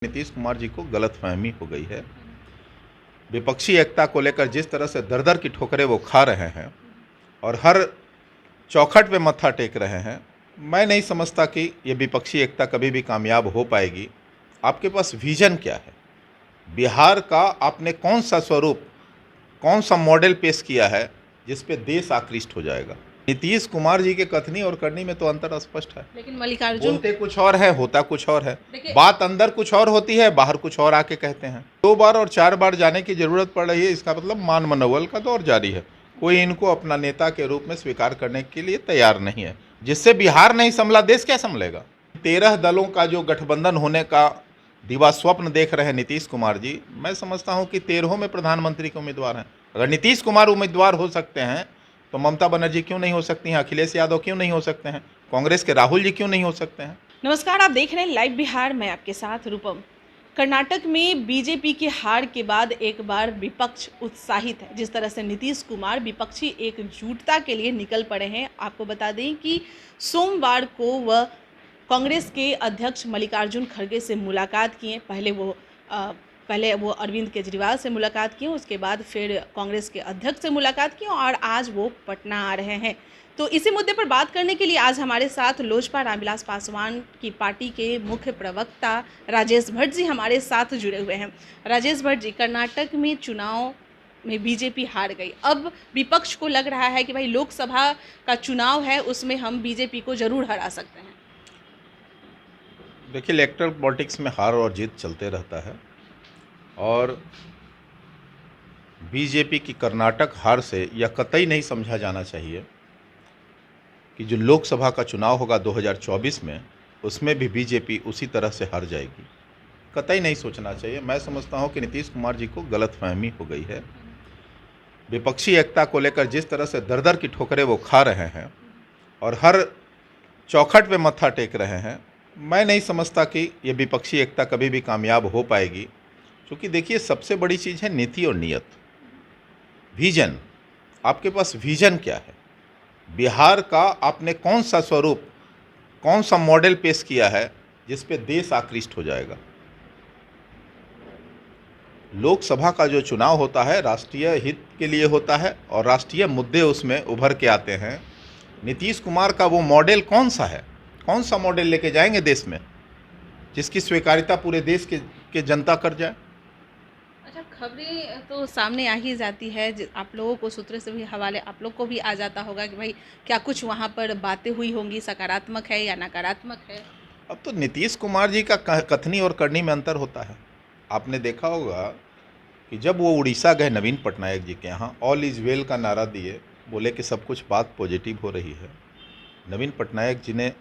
नीतीश कुमार जी को गलतफहमी हो गई है। विपक्षी एकता को लेकर जिस तरह से दर दर की ठोकरें वो खा रहे हैं और हर चौखट पे मत्था टेक रहे हैं, मैं नहीं समझता कि ये विपक्षी एकता कभी भी कामयाब हो पाएगी। आपके पास विजन क्या है? बिहार का आपने कौन सा स्वरूप, कौन सा मॉडल पेश किया है जिस पे देश आकृष्ट हो जाएगा? नीतीश कुमार जी के कथनी और करनी में तो अंतर स्पष्ट है। लेकिन मल्लिकार्जुन बोलते कुछ और है, होता कुछ और है। देखिए, बात अंदर कुछ और होती है, बाहर कुछ और आके कहते हैं। 2 बार और 4 बार जाने की जरूरत पड़ रही है, इसका मतलब मान मनोबल का दौर जारी है। कोई इनको अपना नेता के रूप में स्वीकार करने के लिए तैयार नहीं है। जिससे बिहार नहीं संभला, देश क्या संभलेगा? 13 दलों का जो गठबंधन होने का दिवा स्वप्न देख रहे हैं नीतीश कुमार जी, मैं समझता हूं कि 13 में प्रधानमंत्री के उम्मीदवार हैं। अगर नीतीश कुमार उम्मीदवार हो सकते हैं तो ममता बनर्जी क्यों नहीं हो सकती हैं? अखिलेश यादव क्यों नहीं हो सकते हैं? कांग्रेस के राहुल जी क्यों नहीं हो सकते हैं? नमस्कार, आप देख रहे हैं लाइव बिहार। मैं आपके साथ रूपम। कर्नाटक में बीजेपी की हार के बाद एक बार विपक्ष उत्साहित है। जिस तरह से नीतीश कुमार विपक्षी एकजुटता के लिए निकल पड़े हैं। आपको बता दें कि सोमवार को वह कांग्रेस के अध्यक्ष मल्लिकार्जुन खड़गे से मुलाकात किए। पहले वो अरविंद केजरीवाल से मुलाकात किए, उसके बाद फिर कांग्रेस के अध्यक्ष से मुलाकात की और आज वो पटना आ रहे हैं। तो इसी मुद्दे पर बात करने के लिए आज हमारे साथ लोजपा रामविलास पासवान की पार्टी के मुख्य प्रवक्ता राजेश भट्ट जी हमारे साथ जुड़े हुए हैं। राजेश भट्ट जी, कर्नाटक में चुनाव में बीजेपी हार गई। अब विपक्ष को लग रहा है कि भाई लोकसभा का चुनाव है, उसमें हम बीजेपी को जरूर हरा सकते हैं। देखिए, इलेक्टरल पॉलिटिक्स में हार और जीत चलते रहता है और बीजेपी की कर्नाटक हार से यह कतई नहीं समझा जाना चाहिए कि जो लोकसभा का चुनाव होगा 2024 में, उसमें भी बीजेपी उसी तरह से हार जाएगी। कतई नहीं सोचना चाहिए। मैं समझता हूं कि नीतीश कुमार जी को गलतफहमी हो गई है। विपक्षी एकता को लेकर जिस तरह से दर दर की ठोकरें वो खा रहे हैं और हर चौखट पे मत्था टेक रहे हैं, मैं नहीं समझता कि ये विपक्षी एकता कभी भी कामयाब हो पाएगी। क्योंकि देखिए, सबसे बड़ी चीज़ है नीति और नीयत, विजन। आपके पास विजन क्या है? बिहार का आपने कौन सा स्वरूप, कौन सा मॉडल पेश किया है जिस पे देश आकृष्ट हो जाएगा? लोकसभा का जो चुनाव होता है राष्ट्रीय हित के लिए होता है और राष्ट्रीय मुद्दे उसमें उभर के आते हैं। नीतीश कुमार का वो मॉडल कौन सा है? कौन सा मॉडल लेके जाएंगे देश में जिसकी स्वीकार्यता पूरे देश के जनता कर जाए? अच्छा, खबरें तो सामने आ ही जाती है। आप लोगों को सूत्र से भी हवाले आप लोग को भी आ जाता होगा कि भाई क्या कुछ वहाँ पर बातें हुई होंगी, सकारात्मक है या नकारात्मक है। अब तो नीतीश कुमार जी का कथनी और करनी में अंतर होता है। आपने देखा होगा कि जब वो उड़ीसा गए नवीन पटनायक जी के यहाँ, ऑल इज वेल का नारा दिए, बोले कि सब कुछ बात पॉजिटिव हो रही है। नवीन पटनायक जी ने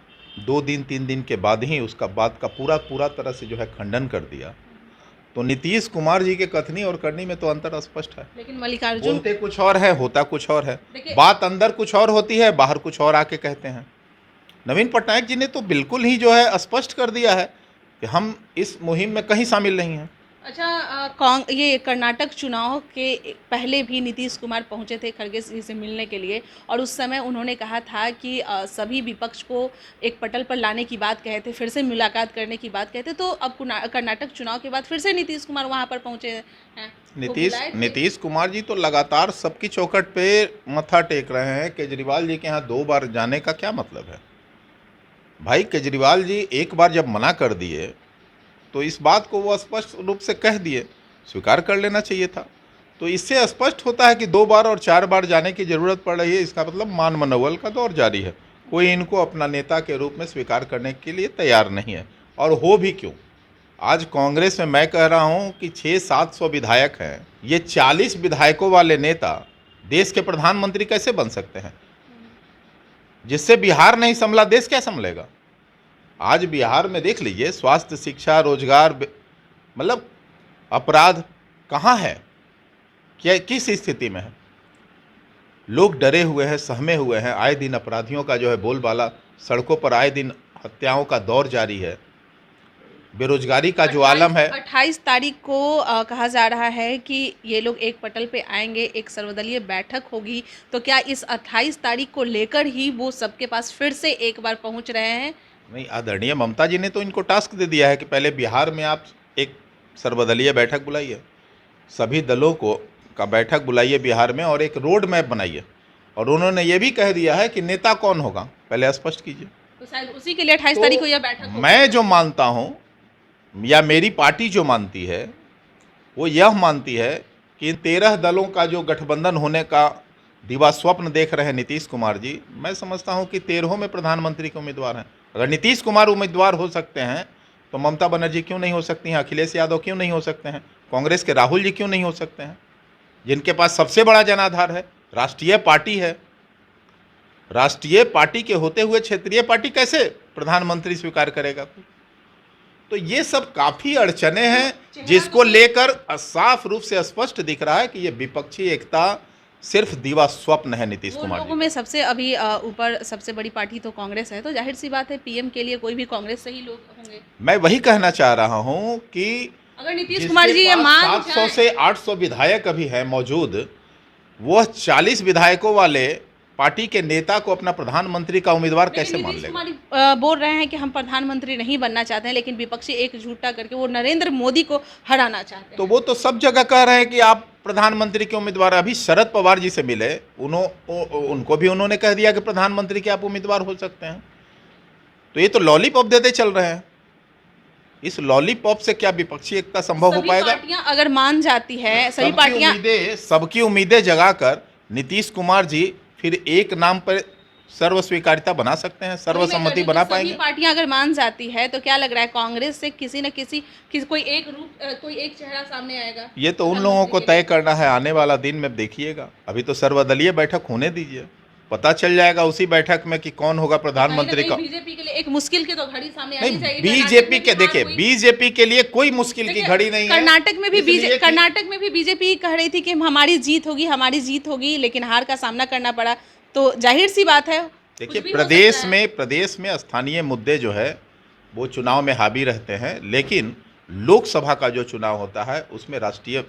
2 दिन 3 दिन के बाद ही उसका बात का पूरा तरह से जो है खंडन कर दिया। तो नीतीश कुमार जी के कथनी और करनी में तो अंतर स्पष्ट है। लेकिन मल्लिकार्जुन बोलते कुछ और है, होता कुछ और है। देखिए, बात अंदर कुछ और होती है, बाहर कुछ और आके कहते हैं। नवीन पटनायक जी ने तो बिल्कुल ही जो है स्पष्ट कर दिया है कि हम इस मुहिम में कहीं शामिल नहीं हैं। अच्छा, ये कर्नाटक चुनाव के पहले भी नीतीश कुमार पहुंचे थे खड़गे जी से मिलने के लिए और उस समय उन्होंने कहा था कि सभी विपक्ष को एक पटल पर लाने की बात कहे थे, फिर से मुलाकात करने की बात कहते। तो अब कर्नाटक चुनाव के बाद फिर से नीतीश कुमार वहां पर पहुंचे हैं। नीतीश कुमार जी तो लगातार सबकी चौखट पे मत्था टेक रहे हैं। केजरीवाल जी के यहाँ 2 बार जाने का क्या मतलब है? भाई, केजरीवाल जी एक बार जब मना कर दिए तो इस बात को वो स्पष्ट रूप से कह दिए, स्वीकार कर लेना चाहिए था। तो इससे स्पष्ट होता है कि 2 बार और 4 बार जाने की जरूरत पड़ रही है, इसका मतलब मान मनोबल का दौर जारी है। कोई इनको अपना नेता के रूप में स्वीकार करने के लिए तैयार नहीं है। और हो भी क्यों? आज कांग्रेस में मैं कह रहा हूं कि 600-700 विधायक हैं। ये 40 विधायकों वाले नेता देश के प्रधानमंत्री कैसे बन सकते हैं? जिससे बिहार नहीं संभला, देश क्या संभलेगा? आज बिहार में देख लीजिए, स्वास्थ्य, शिक्षा, रोजगार, मतलब अपराध कहाँ है? क्या किस स्थिति में है? लोग डरे हुए हैं, सहमे हुए हैं। आए दिन अपराधियों का जो है बोलबाला, सड़कों पर आए दिन हत्याओं का दौर जारी है। बेरोजगारी का जो आलम है। 28 तारीख को कहा जा रहा है कि ये लोग एक पटल पे आएंगे, एक सर्वदलीय बैठक होगी। तो क्या इस 28 तारीख को लेकर ही वो सबके पास फिर से एक बार पहुंच रहे हैं? नहीं, आदरणीय ममता जी ने तो इनको टास्क दे दिया है कि पहले बिहार में आप एक सर्वदलीय बैठक बुलाइए, सभी दलों को का बैठक बुलाइए बिहार में और एक रोड मैप बनाइए। और उन्होंने ये भी कह दिया है कि नेता कौन होगा, पहले स्पष्ट कीजिए। तो शायद उसी के लिए 28 तारीख को यह बैठक होगी। मैं जो मानता हूँ या मेरी पार्टी जो मानती है वो यह मानती है कि इन 13 दलों का जो गठबंधन होने का दिवा स्वप्न देख रहे हैं नीतीश कुमार जी, मैं समझता हूं कि 13 में प्रधानमंत्री के उम्मीदवार हैं। अगर नीतीश कुमार उम्मीदवार हो सकते हैं तो ममता बनर्जी क्यों नहीं हो सकती हैं, अखिलेश यादव क्यों नहीं हो सकते हैं, कांग्रेस के राहुल जी क्यों नहीं हो सकते हैं, जिनके पास सबसे बड़ा जनाधार है, राष्ट्रीय पार्टी है। राष्ट्रीय पार्टी के होते हुए क्षेत्रीय पार्टी कैसे प्रधानमंत्री स्वीकार करेगा? तो ये सब काफी अड़चने हैं जिसको लेकर साफ रूप से स्पष्ट दिख रहा है कि ये विपक्षी एकता सिर्फ दीवा स्वप्न है नीतीश कुमार लोगों में सबसे अभी ऊपर सबसे बड़ी पार्टी तो कांग्रेस है, तो जाहिर सी बात है पीएम के लिए कोई भी कांग्रेस से ही लोग होंगे। मैं वही कहना चाह रहा हूं कि अगर नीतीश कुमार जी ये मान 700 से 800 विधायक अभी है मौजूद, वो 40 विधायकों वाले पार्टी के नेता को अपना प्रधानमंत्री का उम्मीदवार कैसे मान लेगा? बोल रहे हैं कि हम प्रधानमंत्री नहीं बनना चाहते हैं, लेकिन विपक्षी एकजुटता करके वो नरेंद्र मोदी को हराना चाहते हैं। तो वो तो सब जगह कह रहे हैं कि आप प्रधानमंत्री के उम्मीदवार। अभी शरद पवार जी से मिले, उनको भी उन्होंने कह दिया कि प्रधानमंत्री के आप उम्मीदवार हो सकते हैं। तो ये तो लॉलीपॉप देते चल रहे हैं। इस लॉलीपॉप से क्या विपक्षी एकता संभव हो पाएगा? पार्टियां अगर मान जाती है, सभी पार्टियां सबकी उम्मीदें जगाकर नीतीश कुमार जी फिर एक नाम पर सर्व स्वीकारिता बना सकते हैं, सर्वसम्मति बना पाएंगे। सभी पार्टियां अगर मान जाती है तो क्या लग रहा है कांग्रेस से किसी न किसी कोई एक रूप कोई एक चेहरा सामने आएगा? ये तो उन लोगों को तय करना है, आने वाला दिन में देखिएगा। अभी तो सर्वदलीय बैठक होने दीजिए, पता चल जाएगा उसी बैठक में कि कौन होगा प्रधानमंत्री का। बीजेपी के लिए एक मुश्किल की तो घड़ी सामने आनी चाहिए। बीजेपी के देखिए, बीजेपी के लिए कोई मुश्किल की घड़ी नहीं है। कर्नाटक में भी बीजेपी कह रही थी कि हमारी जीत होगी, लेकिन हार का सामना करना पड़ा। तो जाहिर सी बात है, देखिए प्रदेश में स्थानीय मुद्दे जो है वो चुनाव में हावी रहते हैं, लेकिन लोकसभा का जो चुनाव होता है उसमें राष्ट्रीय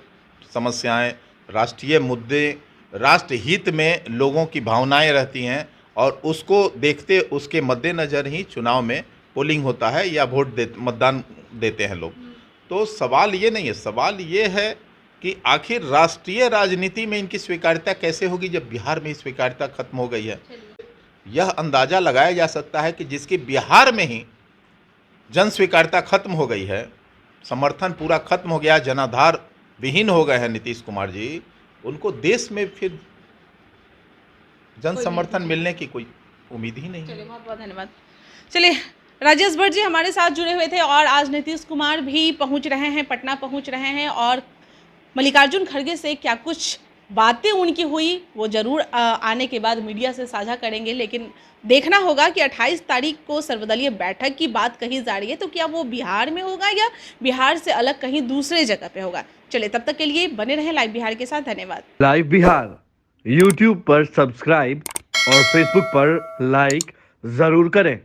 समस्याएं, राष्ट्रीय मुद्दे, राष्ट्रहित में लोगों की भावनाएं रहती हैं और उसको देखते उसके मद्देनज़र ही चुनाव में पोलिंग होता है या मतदान देते हैं लोग। तो सवाल ये नहीं है, सवाल ये है कि आखिर राष्ट्रीय राजनीति में इनकी स्वीकार्यता कैसे होगी जब बिहार में स्वीकार्यता खत्म हो गई है। यह अंदाज़ा लगाया जा सकता है कि जिसकी बिहार में ही जन स्वीकार्यता खत्म हो गई है, समर्थन पूरा खत्म हो गया, जनाधार विहीन हो गए हैं नीतीश कुमार जी, उनको देश में फिर जन समर्थन मिलने की कोई उम्मीद ही नहीं है। चलिए, बहुत बहुत धन्यवाद। चलिए, राजेश भट्ट जी हमारे साथ जुड़े हुए थे और आज नीतीश कुमार भी पहुंच रहे हैं, पटना पहुंच रहे हैं और मल्लिकार्जुन खड़गे से क्या कुछ बातें उनकी हुई वो ज़रूर आने के बाद मीडिया से साझा करेंगे। लेकिन देखना होगा कि 28 तारीख को सर्वदलीय बैठक की बात कही जा रही है, तो क्या वो बिहार में होगा या बिहार से अलग कहीं दूसरे जगह पे होगा। चलिए, तब तक के लिए बने रहें लाइव बिहार के साथ। धन्यवाद। लाइव बिहार यूट्यूब पर सब्सक्राइब और फेसबुक पर लाइक ज़रूर करें।